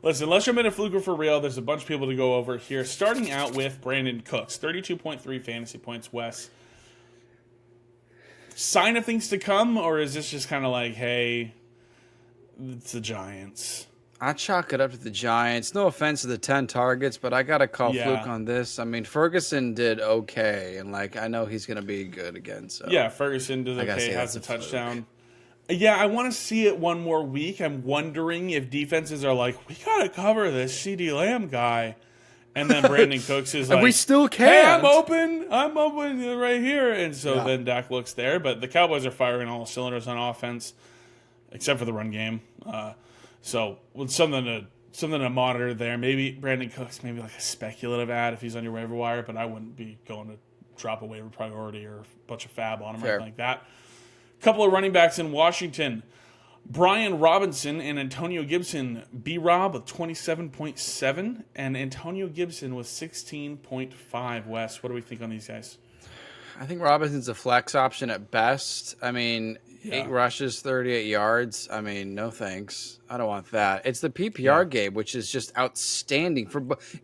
Listen, let's jump into Fluke for real. There's a bunch of people to go over here. Starting out with Brandon Cooks, 32.3 fantasy points, Wes. Sign of things to come, or is this just kind of like, hey, it's the Giants? I chalk it up to the Giants. No offense to the 10 targets, but I got to call Fluke on this. I mean, Ferguson did okay, and, I know he's going to be good again. So yeah, Ferguson did okay, has a touchdown. Yeah, I want to see it one more week. I'm wondering if defenses are like, we got to cover this CeeDee Lamb guy. And then Brandon Cooks is like, we still can't. Hey, I'm open right here. And so then Dak looks there. But the Cowboys are firing all cylinders on offense, except for the run game. So with something to monitor there. Maybe Brandon Cooks, maybe like a speculative ad if he's on your waiver wire, but I wouldn't be going to drop a waiver priority or a bunch of fab on him or anything like that. A couple of running backs in Washington. Brian Robinson and Antonio Gibson. B-Rob with 27.7 and Antonio Gibson with 16.5. Wes, what do we think on these guys? I think Robinson's a flex option at best. I mean, 8 rushes, 38 yards. I mean, no thanks. I don't want that. It's the PPR game, which is just outstanding.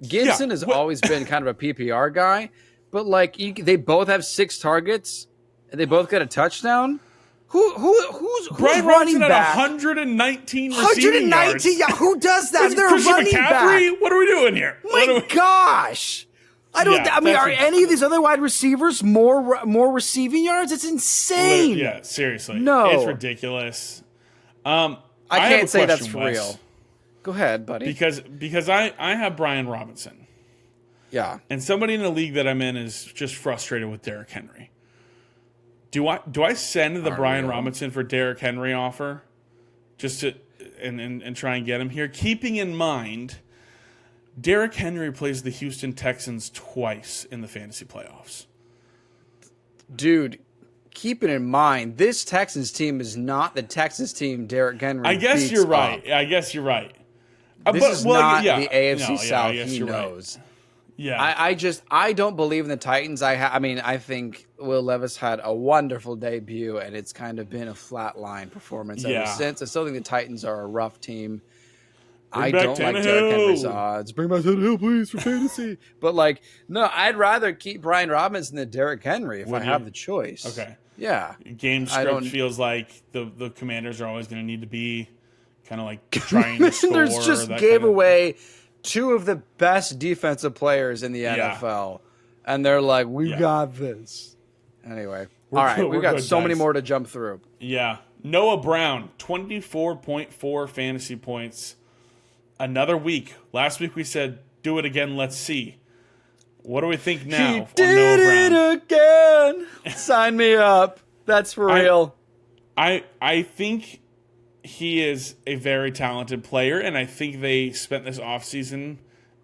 Gibson has always been kind of a PPR guy, but they both have 6 targets and they both got a touchdown. Who's Brian running Robinson back? At 119 receiving yards. Yeah, who does that? Is They're Christian running McCaffrey? back. What are we doing here? My gosh. I don't. Yeah, I mean, are any of these other wide receivers more receiving yards? It's insane. Yeah, seriously. No, it's ridiculous. I can't say that's for Wes. real. Go ahead, buddy. Because I have Brian Robinson. Yeah, and somebody in the league that I'm in is just frustrated with Derrick Henry. Do I send the Brian Robinson for Derrick Henry offer just to and try and get him here, keeping in mind Derrick Henry plays the Houston Texans twice in the fantasy playoffs. Dude, keep it in mind, this Texans team is not the Texans team Derrick Henry I guess beats you're right. up. I guess you're right. This is not the AFC South. He knows. Right. Yeah, I don't believe in the Titans. I think Will Levis had a wonderful debut, and it's kind of been a flatline performance ever since. I still think the Titans are a rough team. I don't like Derrick Henry's odds. Bring back Tannehill, please, for fantasy. But no, I'd rather keep Brian Robinson than Derrick Henry if I have the choice. Okay. Yeah. Game script feels like the Commanders are always going to need to be kind of like trying to score. Commanders just gave away 2 of the best defensive players in the NFL. And they're like, we got this. Anyway. All right. We've got so many more to jump through. Yeah. Noah Brown, 24.4 fantasy points. Another week. Last week we said, do it again. Let's see. What do we think now? He did it again. Sign me up. That's for real. I think he is a very talented player, and I think they spent this offseason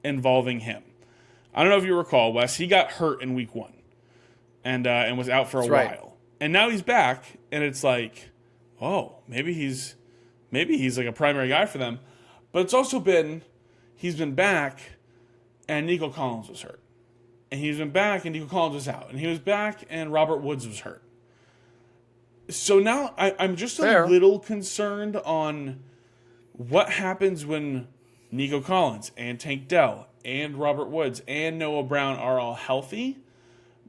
involving him. I don't know if you recall, Wes. He got hurt in week 1 and was out for a while. And now he's back, and it's like, oh, maybe he's like a primary guy for them. But it's also been, he's been back, and Nico Collins was hurt. And he's been back, and Nico Collins was out. And he was back, and Robert Woods was hurt. So now I'm just a little concerned on what happens when Nico Collins and Tank Dell and Robert Woods and Noah Brown are all healthy.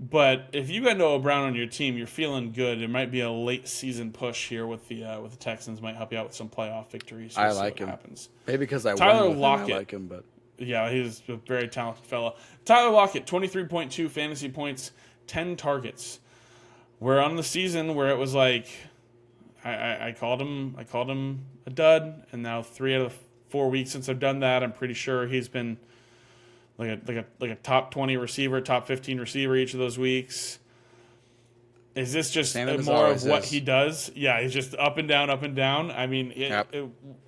But if you got Noah Brown on your team, you're feeling good. It might be a late season push here with the Texans. Might help you out with some playoff victories. I like him. Happens. Maybe because I Tyler Lockett. I like him, but yeah, he's a very talented fellow. Tyler Lockett, 23.2 fantasy points, 10 targets. We're on the season where it was like I called him a dud, and now 3 out of the 4 weeks since I've done that, I'm pretty sure he's been like a top 20 receiver, top 15 receiver each of those weeks. Is this just more of what he does? Yeah, he's just up and down, up and down. I mean,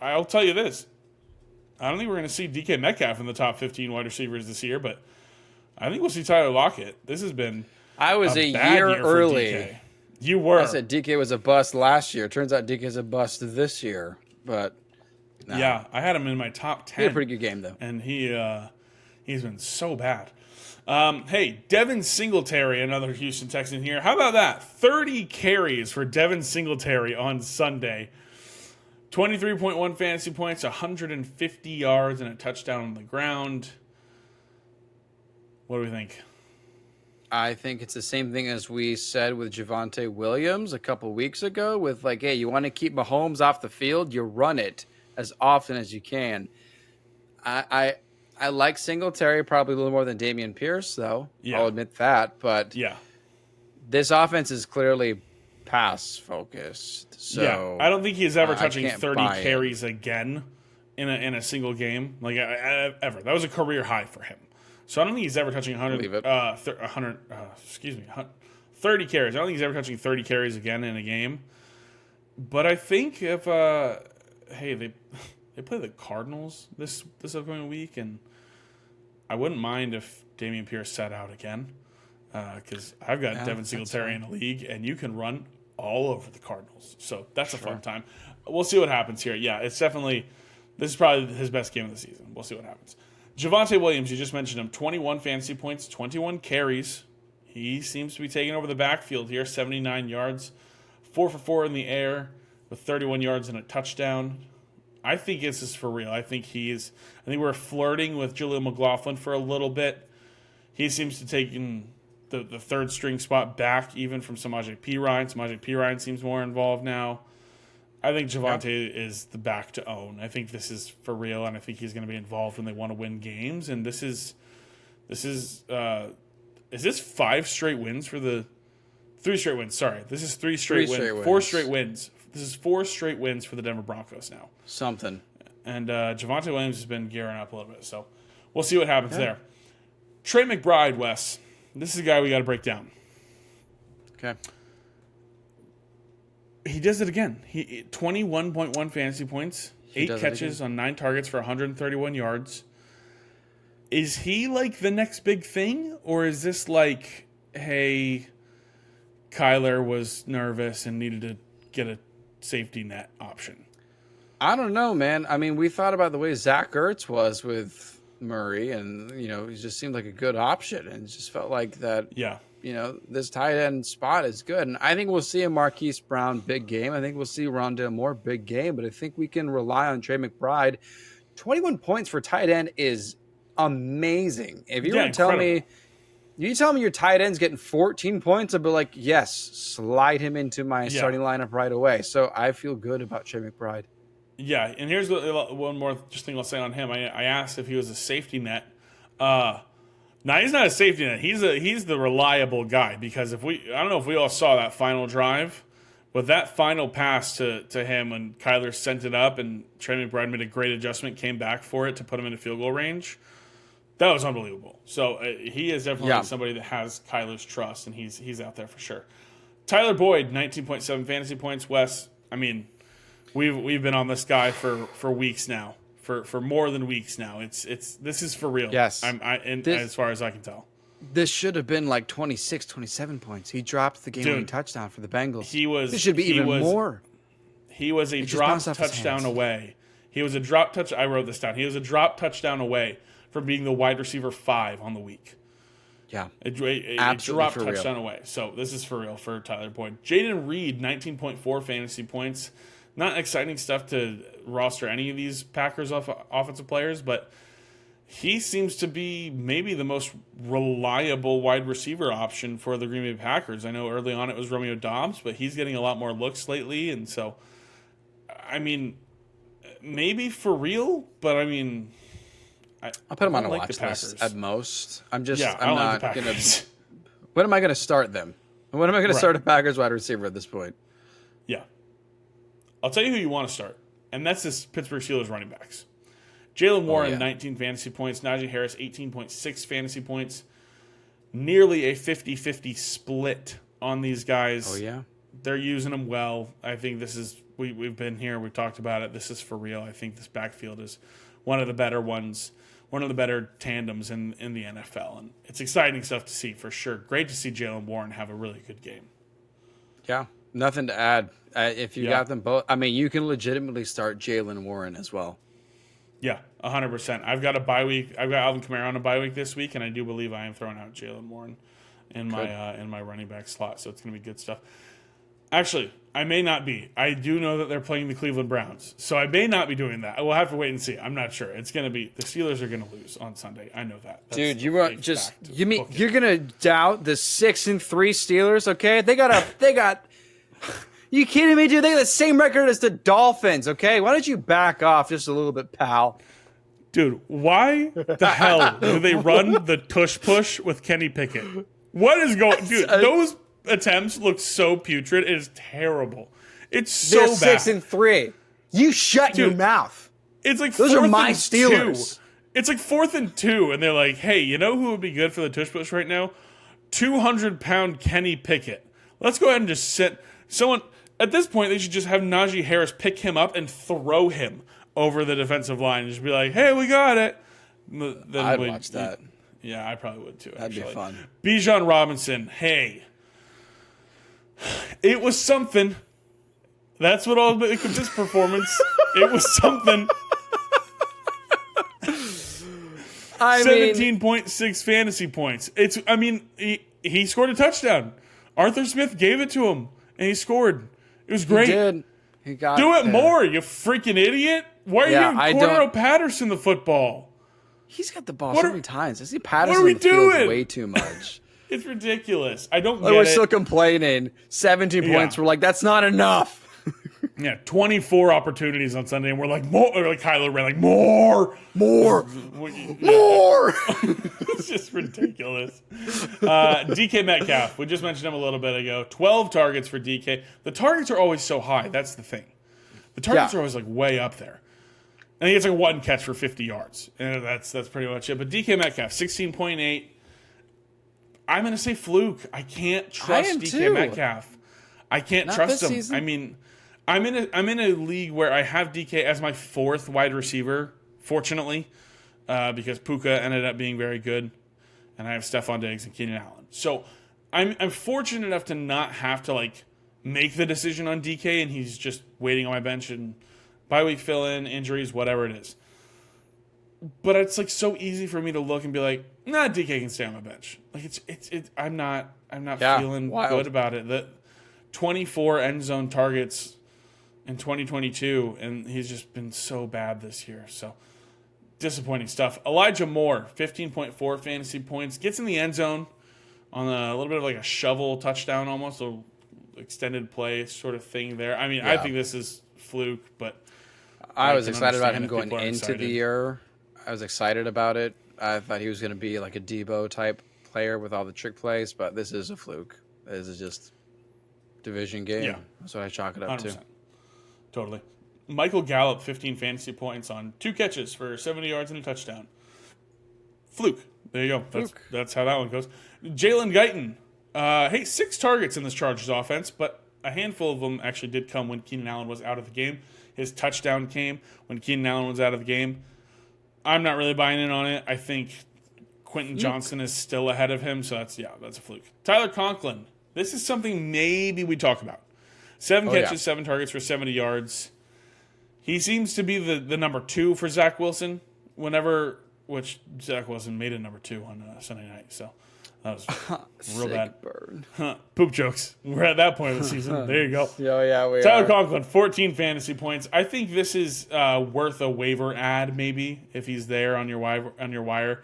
I'll tell you this. I don't think we're going to see DK Metcalf in the top 15 wide receivers this year, but I think we'll see Tyler Lockett. This has been I was a year early. DK. You were. I said DK was a bust last year. Turns out DK is a bust this year. But yeah, I had him in my top 10. He had a pretty good game, though. And he's been so bad. Hey, Devin Singletary, another Houston Texan here. How about that? 30 carries for Devin Singletary on Sunday. 23.1 fantasy points, 150 yards, and a touchdown on the ground. What do we think? I think it's the same thing as we said with Javonte Williams a couple weeks ago with like, hey, you want to keep Mahomes off the field, you run it as often as you can. I like Singletary probably a little more than Dameon Pierce, though. Yeah. I'll admit that. But Yeah. this offense is clearly pass focused. So yeah. I don't think he's ever touching 30 buy carries again in a single game, like ever. That was a career high for him. So I don't think he's ever touching 30 carries. I don't think he's ever touching 30 carries again in a game. But I think if they play the Cardinals this upcoming week, and I wouldn't mind if Dameon Pierce sat out again, because I've got Devin Singletary in the league, and you can run all over the Cardinals. So that's a fun time. We'll see what happens here. Yeah, it's definitely – this is probably his best game of the season. We'll see what happens. Javonte Williams, you just mentioned him, 21 fantasy points, 21 carries. He seems to be taking over the backfield here, 79 yards, 4 for 4 in the air with 31 yards and a touchdown. I think this is for real. I think we're flirting with Julian McLaughlin for a little bit. He seems to take the third string spot back even from Samaje Perine. Samaje Perine seems more involved now. I think Javonte is the back to own. I think this is for real, and I think he's going to be involved when they want to win games. And this is 5 straight wins for the 3 straight wins? Sorry, this is 3 straight wins. 4 straight wins. This is 4 straight wins for the Denver Broncos now. Something. And Javonte Williams has been gearing up a little bit, so we'll see what happens there. Trey McBride, Wes. This is a guy we got to break down. Okay. He does it again. 21.1 fantasy points, 8 catches on 9 targets for 131 yards. Is he like the next big thing, or is this like, hey, Kyler was nervous and needed to get a safety net option? I don't know, man. I mean, we thought about the way Zach Ertz was with Murray, and he just seemed like a good option, and it just felt like that. Yeah. This tight end spot is good. And I think we'll see a Marquise Brown big game. I think we'll see Rondale Moore big game. But I think we can rely on Trey McBride. 21 points for tight end is amazing. If you were to tell me, your tight end's getting 14 points, I'd be like, yes, slide him into my starting lineup right away. So I feel good about Trey McBride. Yeah, and here's one more just thing I'll say on him. I asked if he was a safety net. No, he's not a safety net. He's the reliable guy, because I don't know if we all saw that final drive, but that final pass to him when Kyler sent it up and Trey McBride made a great adjustment, came back for it to put him into field goal range. That was unbelievable. So he is definitely somebody that has Kyler's trust, and he's out there for sure. Tyler Boyd, 19.7 fantasy points. Wes, I mean, we've been on this guy for weeks now. For more than weeks now. This is for real. Yes. As far as I can tell. This should have been like 26, 27 points. He dropped the game-winning touchdown for the Bengals. This should be even more. He was a drop touchdown away. He was a drop touch. I wrote this down. He was a drop touchdown away from being the wide receiver 5 on the week. Yeah. A drop touchdown away. So this is for real for Tyler Boyd. Jaden Reed, 19.4 fantasy points. Not exciting stuff to roster any of these Packers offensive players, but he seems to be maybe the most reliable wide receiver option for the Green Bay Packers. I know early on it was Romeo Doubs, but he's getting a lot more looks lately. And so, I mean, maybe for real, but I mean, I'll put him on a watch list at most. I'm not going to. When am I going to start them? When am I going to start a Packers wide receiver at this point? Yeah. I'll tell you who you want to start, and that's this Pittsburgh Steelers running backs. Jalen Warren, 19 fantasy points. Najee Harris, 18.6 fantasy points. Nearly a 50-50 split on these guys. Oh, yeah? They're using them well. I think this is – we've been here. We've talked about it. This is for real. I think this backfield is one of the better ones, one of the better tandems in the NFL. And it's exciting stuff to see for sure. Great to see Jalen Warren have a really good game. Yeah. Nothing to add. If you got them both, I mean, you can legitimately start Jalen Warren as well. Yeah, 100%. I've got a bye week. I've got Alvin Kamara on a bye week this week, and I do believe I am throwing out Jalen Warren in my running back slot. So it's going to be good stuff. Actually, I may not be. I do know that they're playing the Cleveland Browns, so I may not be doing that. We'll have to wait and see. I'm not sure. It's going to be the Steelers are going to lose on Sunday. I know that. That's Dude, you are just you mean you're going to doubt the 6-3 Steelers? Okay, they got. You kidding me, dude? They got the same record as the Dolphins. Okay, why don't you back off just a little bit, pal? Dude, why the hell do they run the tush push with Kenny Pickett? What is going? Dude, those attempts look so putrid. It is terrible. It's so They're bad. 6-3. You shut your mouth. It's like those are my Steelers. 2. It's like 4th and 2, and they're like, "Hey, you know who would be good for the tush push right now? 200-pound Kenny Pickett. Let's go ahead and just sit someone." At this point, they should just have Najee Harris pick him up and throw him over the defensive line and just be like, "Hey, we got it." Then I'd watch that. Yeah, I probably would too. That'd be fun. Bijan Robinson, hey. It was something. That's what I'll make of this performance. It was something. 17.6 fantasy points. He scored a touchdown. Arthur Smith gave it to him, and he scored. It was great. He did. He got Do it more, you freaking idiot. Why are you giving Cordero Patterson the football? He's got the ball so many times. I see Patterson in the field way too much. It's ridiculous. I don't get it. We're still complaining. 17 points. We're like, that's not enough. Yeah, 24 opportunities on Sunday, and we're like, more. Or like Kyler ran, like, more. It's just ridiculous. DK Metcalf, we just mentioned him a little bit ago. 12 targets for DK. The targets are always so high. That's the thing. The targets are always like way up there. And he gets like one catch for 50 yards. And that's pretty much it. But DK Metcalf, 16.8. I'm going to say Fluke. I can't trust DK Metcalf. I can't trust him. Season. I mean, I'm in a league where I have DK as my 4th wide receiver, fortunately, because Puka ended up being very good, and I have Stephon Diggs and Keenan Allen. So I'm fortunate enough to not have to like make the decision on DK, and he's just waiting on my bench and bye week fill in, injuries, whatever it is. But it's like so easy for me to look and be like, nah, DK can stay on my bench. Like it's I'm not feeling good about it. The 24 end zone targets in 2022, and he's just been so bad this year. So disappointing stuff. Elijah Moore, 15.4 fantasy points, gets in the end zone on a little bit of like a shovel touchdown, almost a extended play sort of thing there. I mean, I think this is Fluke, but I was excited about him going into the year. I was excited about it. I thought he was going to be like a Debo type player with all the trick plays, but this is a fluke. This is just division game. Yeah. That's what I chalk it up 100%. To. Totally. Michael Gallup, 15 fantasy points on 2 catches for 70 yards and a touchdown. Fluke. There you go. That's how that one goes. Jalen Guyton. 6 targets in this Chargers offense, but a handful of them actually did come when Keenan Allen was out of the game. His touchdown came when Keenan Allen was out of the game. I'm not really buying in on it. I think Quentin Johnson is still ahead of him, so that's a fluke. Tyler Conklin. This is something maybe we talk about. 7 catches, 7 targets for 70 yards. He seems to be the number 2 for Zach Wilson which Zach Wilson made a number 2 on Sunday night, so that was real bad. Bird. Poop jokes. We're at that point of the season. There you go. We Tyler Conklin, 14 fantasy points. I think this is worth a waiver ad, maybe, if he's there on your wire.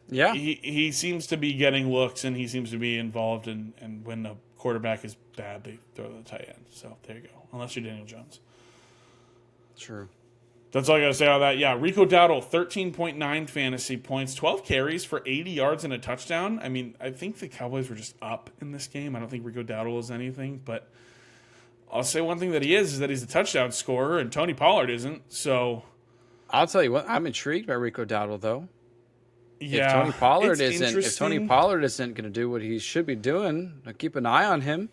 Yeah. He seems to be getting looks, and he seems to be involved, and when the quarterback is bad, they throw the tight end. So there you go. Unless you're Daniel Jones. True. That's all I got to say on that. Yeah, Rico Dowdle, 13.9 fantasy points, 12 carries for 80 yards and a touchdown. I mean, I think the Cowboys were just up in this game. I don't think Rico Dowdle is anything, but I'll say one thing that he is that he's a touchdown scorer, and Tony Pollard isn't. So I'll tell you what, I'm intrigued by Rico Dowdle, though. Yeah, if Tony Pollard isn't going to do what he should be doing, I'll keep an eye on him.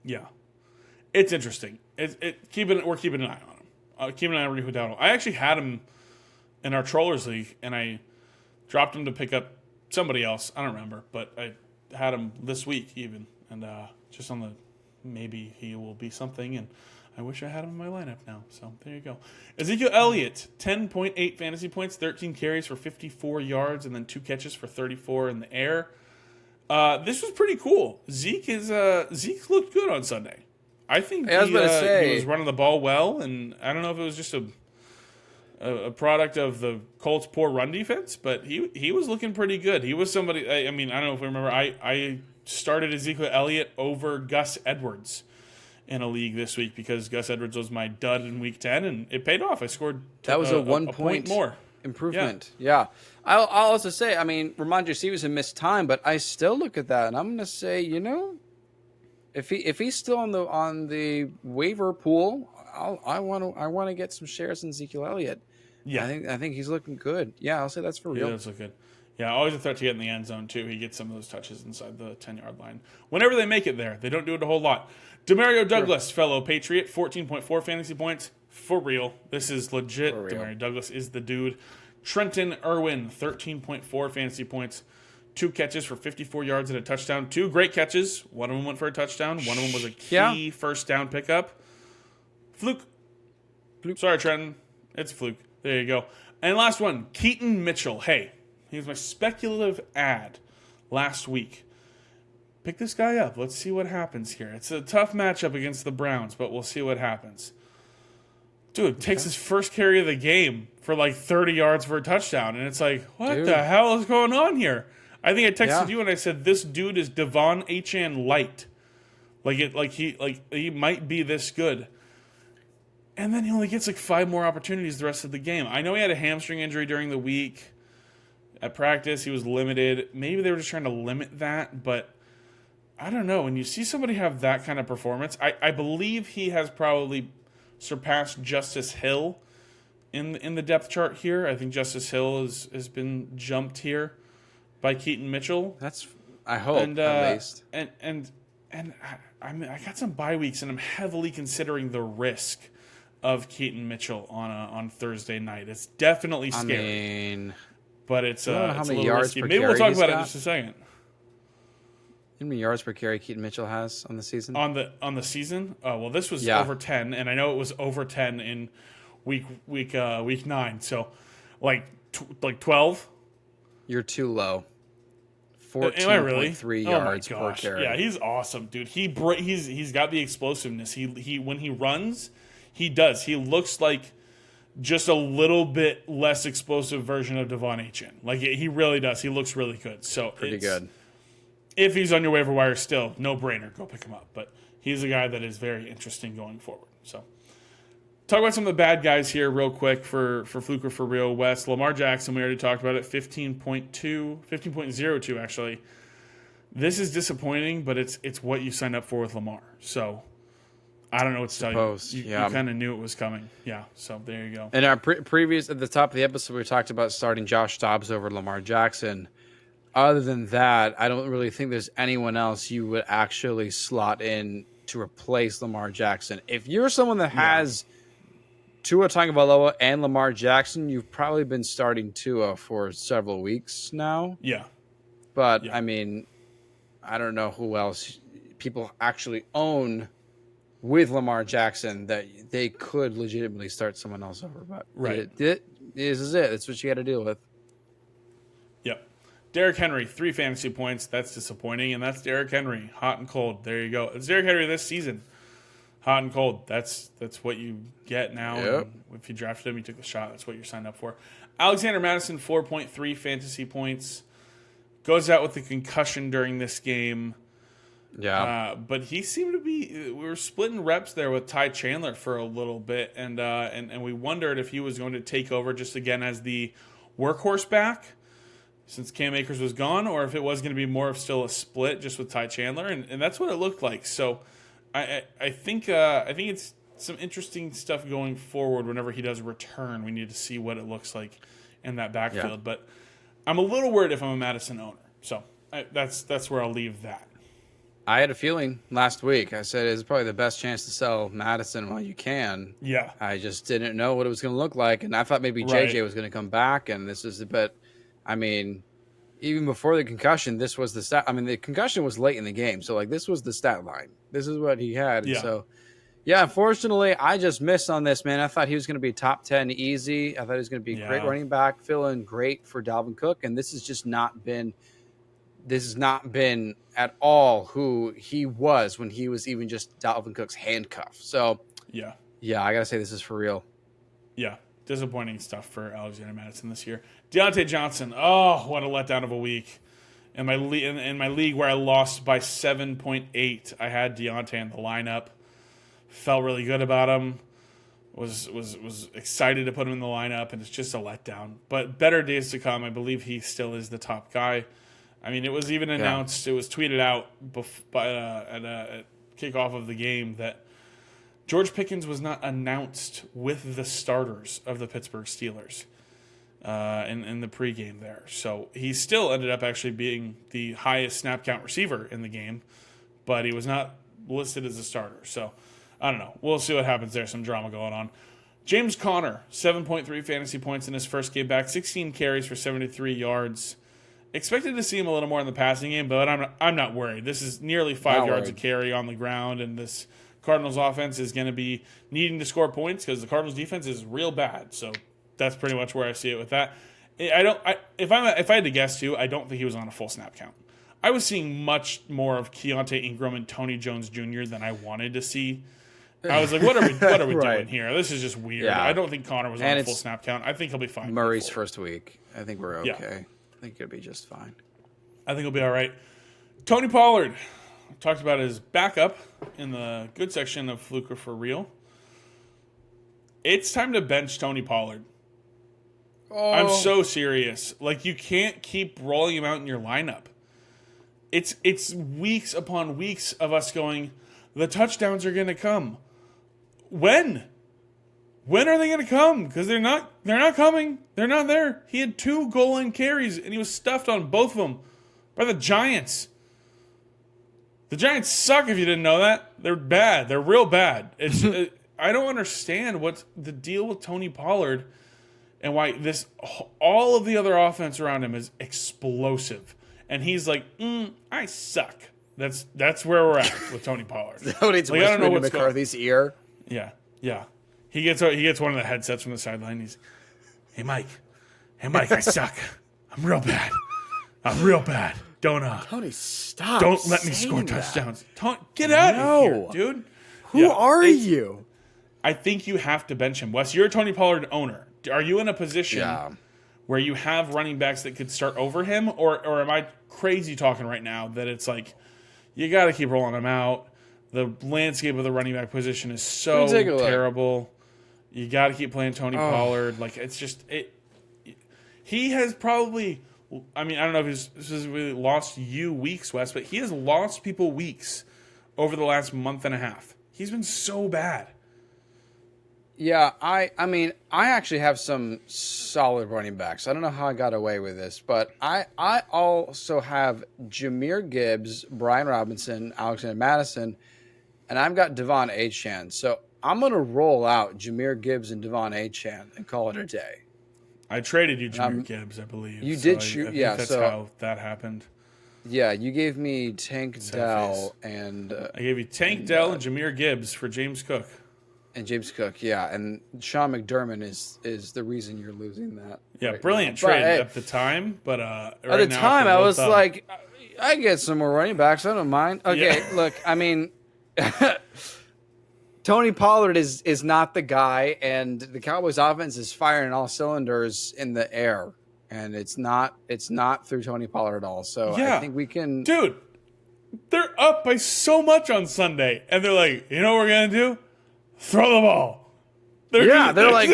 Yeah, it's interesting. We're keeping an eye on him. Keep an eye on Rico Dowdle. I actually had him in our Trollers League, and I dropped him to pick up somebody else. I don't remember, but I had him this week even, and just on the maybe he will be something, and I wish I had him in my lineup now. So there you go. Ezekiel Elliott, 10.8 fantasy points, 13 carries for 54 yards, and then 2 catches for 34 in the air. This was pretty cool. Zeke looked good on Sunday. I think I was about to he say, was running the ball well, and I don't know if it was just a product of the Colts' poor run defense, but he was looking pretty good. He was somebody. I mean, I don't know if you remember. I started Ezekiel Elliott over Gus Edwards in a league this week because Gus Edwards was my dud in week 10, and it paid off. I scored that was a 1 point more improvement. Yeah. I'll also say, I mean, Ramondre Stevenson missed time, but I still look at that and I'm going to say, if he's still on the waiver pool, I want to get some shares in Ezekiel Elliott. Yeah, I think he's looking good. Yeah, I'll say that's for real. He does look good. Yeah, always a threat to get in the end zone too. He gets some of those touches inside the 10-yard line. Whenever they make it there, they don't do it a whole lot. Demario Douglas, fellow Patriot, 14.4 fantasy points. For real. This is legit. Demario Douglas is the dude. Trenton Irwin, 13.4 fantasy points. 2 catches for 54 yards and a touchdown. 2 great catches. One of them went for a touchdown. One of them was a key first down pickup. Fluke. Sorry, Trenton. It's Fluke. There you go. And last one, Keaton Mitchell. Hey, he was my speculative ad last week. Pick this guy up. Let's see what happens here. It's a tough matchup against the Browns, but we'll see what happens. Dude, takes his first carry of the game for like 30 yards for a touchdown. And it's like, what the hell is going on here? I think I texted you and I said, this dude is Devon Achane light. He might be this good. And then he only gets like 5 more opportunities the rest of the game. I know he had a hamstring injury during the week. At practice, he was limited. Maybe they were just trying to limit that, but I don't know. When you see somebody have that kind of performance, I believe he has probably surpassed Justice Hill in the depth chart here. I think Justice Hill has been jumped here by Keaton Mitchell. I hope, at least. And I got some bye weeks, and I'm heavily considering the risk of Keaton Mitchell on Thursday night. It's definitely scary. But it's a little risky. Maybe we'll talk about it in just a second. How many yards per carry Keaton Mitchell has on the season? On the season? Oh, well, this was over 10, and I know it was over 10 in week 9. So, like 12. You're too low. 14.3 yards per carry. Yeah, he's awesome, dude. He's got the explosiveness. He when he runs, he does. He looks like just a little bit less explosive version of Devon Achane. Like, he really does. He looks really good. So pretty good. If he's on your waiver wire still, no brainer, go pick him up. But he's a guy that is very interesting going forward. So talk about some of the bad guys here real quick for Fluke or for real. West, Lamar Jackson, we already talked about it, 15.02 actually. This is disappointing, but it's what you signed up for with Lamar. So I don't know what to tell you. You kind of knew it was coming. Yeah, so there you go. In our previous, at the top of the episode, we talked about starting Josh Dobbs over Lamar Jackson. Other than that, I don't really think there's anyone else you would actually slot in to replace Lamar Jackson. If you're someone that has Tua Tagovailoa and Lamar Jackson, you've probably been starting Tua for several weeks now. Yeah. But, I mean, I don't know who else people actually own with Lamar Jackson that they could legitimately start someone else over. But this is it. That's what you got to deal with. Yep. Derrick Henry, 3 fantasy points. That's disappointing, and that's Derrick Henry, hot and cold. There you go. It's Derrick Henry this season, hot and cold. That's what you get now. Yep. If you drafted him, you took the shot. That's what you're signed up for. Alexander Madison, 4.3 fantasy points. Goes out with the concussion during this game. Yeah. But he seemed to be. We were splitting reps there with Ty Chandler for a little bit, and we wondered if he was going to take over just again as the workhorse back, since Cam Akers was gone, or if it was going to be more of still a split just with Ty Chandler, and that's what it looked like. So I think it's some interesting stuff going forward. Whenever he does return, we need to see what it looks like in that backfield. Yeah. But I'm a little worried if I'm a Madison owner. So that's where I'll leave that. I had a feeling last week. I said it's probably the best chance to sell Madison while you can. Yeah. I just didn't know what it was going to look like, and I thought maybe JJ was going to come back, and this is. But I mean, even before the concussion, this was the stat. I mean, the concussion was late in the game, so like this was the stat line. This is what he had. Yeah. And so, yeah. Unfortunately, I just missed on this, man. I thought he was going to be top 10 easy. I thought he was going to be a great running back, filling great for Dalvin Cook, and this has just not been this has not been at all who he was when he was even just Dalvin Cook's handcuff. So, yeah, I got to say this is for real. Yeah, disappointing stuff for Alexander Madison this year. Deontay Johnson, oh, what a letdown of a week. In my league where I lost by 7.8, I had Deontay in the lineup. Felt really good about him. Was excited to put him in the lineup, and it's just a letdown. But better days to come. I believe he still is the top guy. I mean, it was even announced, it was tweeted out at kickoff of the game that George Pickens was not announced with the starters of the Pittsburgh Steelers in the pregame there. So he still ended up actually being the highest snap count receiver in the game, but he was not listed as a starter. So I don't know. We'll see what happens there. Some drama going on. James Conner, 7.3 fantasy points in his first game back, 16 carries for 73 yards. Expected to see him a little more in the passing game, but I'm not worried. This is nearly 5 yards a carry on the ground, and this Cardinals offense is going to be needing to score points because the Cardinals defense is real bad. So that's pretty much where I see it with that. If I had to guess too, I don't think he was on a full snap count. I was seeing much more of Keontae Ingram and Tony Jones Jr. than I wanted to see. I was like, what are we Right. doing here? This is just weird. Yeah. I don't think Connor was on a full snap count. I think he'll be fine. Murray's first week. I think we're okay. Yeah. I think it'll be just fine. I think he'll be all right. Tony Pollard. Talked about his backup in the good section of Fluke for real. It's time to bench Tony Pollard. Oh. I'm so serious. Like, you can't keep rolling him out in your lineup. It's weeks upon weeks of us going, the touchdowns are going to come. When? When are they going to come? Because they're not coming. They're not there. He had 2 goal line carries, and he was stuffed on both of them by the Giants. The Giants suck if you didn't know that. They're bad. They're real bad. I don't understand what's the deal with Tony Pollard and why all of the other offense around him is explosive. And he's like, I suck. That's where we're at with Tony Pollard. Nobody's like, I don't know what's McCarthy's ear. Yeah. He gets one of the headsets from the sideline. He's, hey Mike, I suck. I'm real bad. Tony, stop. Don't let me score touchdowns. Get out of here, dude. Who are you? I think you have to bench him. Wes, you're a Tony Pollard owner. Are you in a position where you have running backs that could start over him? Or am I crazy talking right now that it's like, you got to keep rolling him out? The landscape of the running back position is so terrible. You got to keep playing Tony Pollard. Like, it's just he has probably, I mean, I don't know if he's specifically lost you weeks, Wes, but he has lost people weeks over the last month and a half. He's been so bad. Yeah, I mean, I actually have some solid running backs. I don't know how I got away with this, but I also have Jahmyr Gibbs, Brian Robinson, Alexander Madison, and I've got Devon Achane. So I'm going to roll out Jahmyr Gibbs and Devon Achane and call it a day. I traded you Jahmyr Gibbs, I believe. You did shoot, yeah. That's how that happened. Yeah, you gave me Tank Dell and... I gave you Tank Dell and Jahmyr Gibbs for James Cook. And James Cook, yeah. And Sean McDermott is the reason you're losing that. Yeah, right brilliant now. trade But, at the time. But at the time, I was like, I get some more running backs. I don't mind. Okay, look, I mean... Tony Pollard is not the guy, and the Cowboys offense is firing all cylinders in the air, and it's not through Tony Pollard at all. So I think we can, dude. They're up by so much on Sunday, and they're like, you know what we're gonna do? Throw the ball. They're like,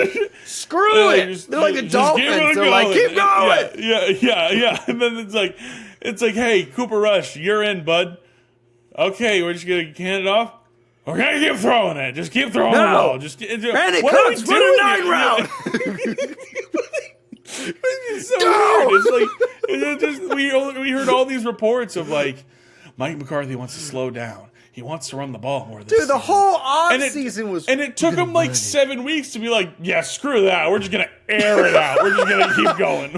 screw it. They're like the Dolphins. They're like, keep going. Yeah. And then it's like, hey, Cooper Rush, you're in, bud. Okay, we're just gonna hand it off. We're gonna keep throwing it. Just keep throwing the ball. Randy Cooks, run a 9 route. It's so weird. It's like we heard all these reports of like Mike McCarthy wants to slow down. He wants to run the ball more. Dude, the whole offseason was... And it took him like 7 weeks to be like, yeah, screw that. We're just going to air it out. We're just going to keep going.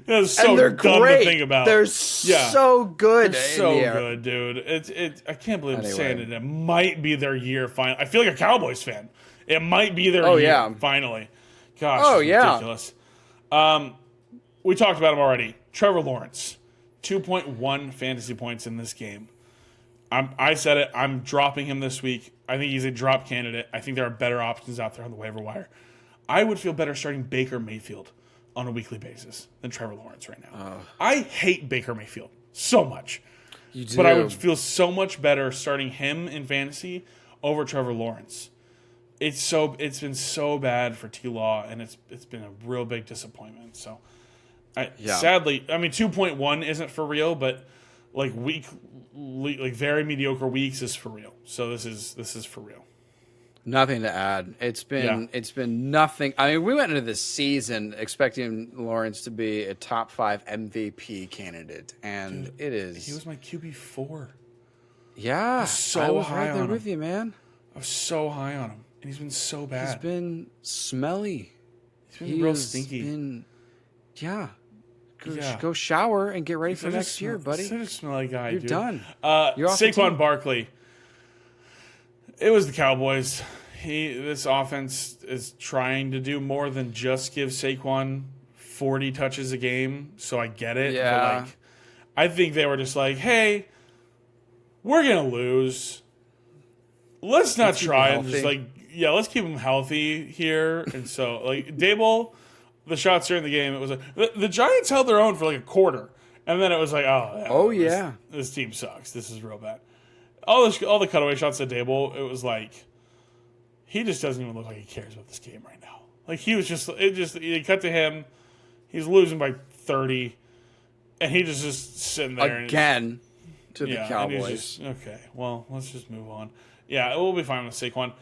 That's so dumb to think about. They're so good. They're so good, dude. I can't believe I'm saying it. It might be their year finally. I feel like a Cowboys fan. It might be their year finally. Gosh, ridiculous. We talked about him already. Trevor Lawrence. 2.1 fantasy points in this game. I said it. I'm dropping him this week. I think he's a drop candidate. I think there are better options out there on the waiver wire. I would feel better starting Baker Mayfield on a weekly basis than Trevor Lawrence right now. I hate Baker Mayfield so much. You do. But I would feel so much better starting him in fantasy over Trevor Lawrence. It's been so bad for T-Law, and it's been a real big disappointment. So, sadly, I mean 2.1 isn't for real, but like very mediocre weeks is for real. So this is for real. Nothing to add. It's been nothing. I mean, we went into this season expecting Lawrence to be a top 5 MVP candidate, and Dude, it is. He was my QB4. Yeah, I was right there with you, man. I was so high on him, and he's been so bad. He's been smelly. He's been real stinky. Go shower and get ready for next year, buddy. Such a smelly guy. You're dude. done. You're off Saquon Barkley. It was the Cowboys. This offense is trying to do more than just give Saquon 40 touches a game, so I get it. Yeah. But I think they were just like, hey, we're going to lose. Let's not try and just let's keep him healthy here. And so, Dable, the shots during the game, it was the Giants held their own for like a quarter. And then it was like, this team sucks. This is real bad. All the cutaway shots at Dable, it was like he just doesn't even look like he cares about this game right now. Like he was it cut to him, he's losing by 30, and he just sitting there again to the Cowboys. Okay, well, let's just move on. Yeah, we'll be fine with Saquon.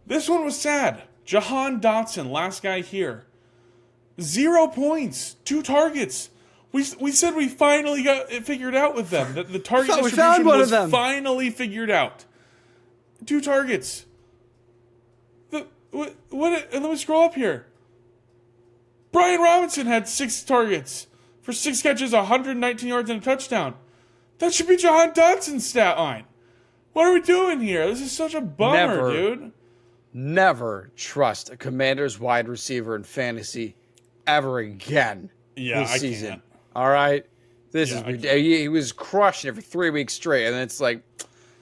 This one was sad. Jahan Dotson, last guy here, 0 points, 2 targets. We said we finally got it figured out with them. That the target distribution was finally figured out. 2 targets. What? And let me scroll up here. Brian Robinson had 6 targets for 6 catches, 119 yards, and a touchdown. That should be Jahan Dotson's stat line. What are we doing here? This is such a bummer, dude. Never trust a Commander's wide receiver in fantasy ever again this season. Can't. All right? He was crushing it for 3 weeks straight, and it's like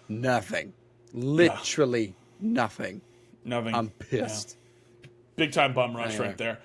nothing. Literally nothing. Nothing. I'm pissed. Yeah. Big time bum rush right there.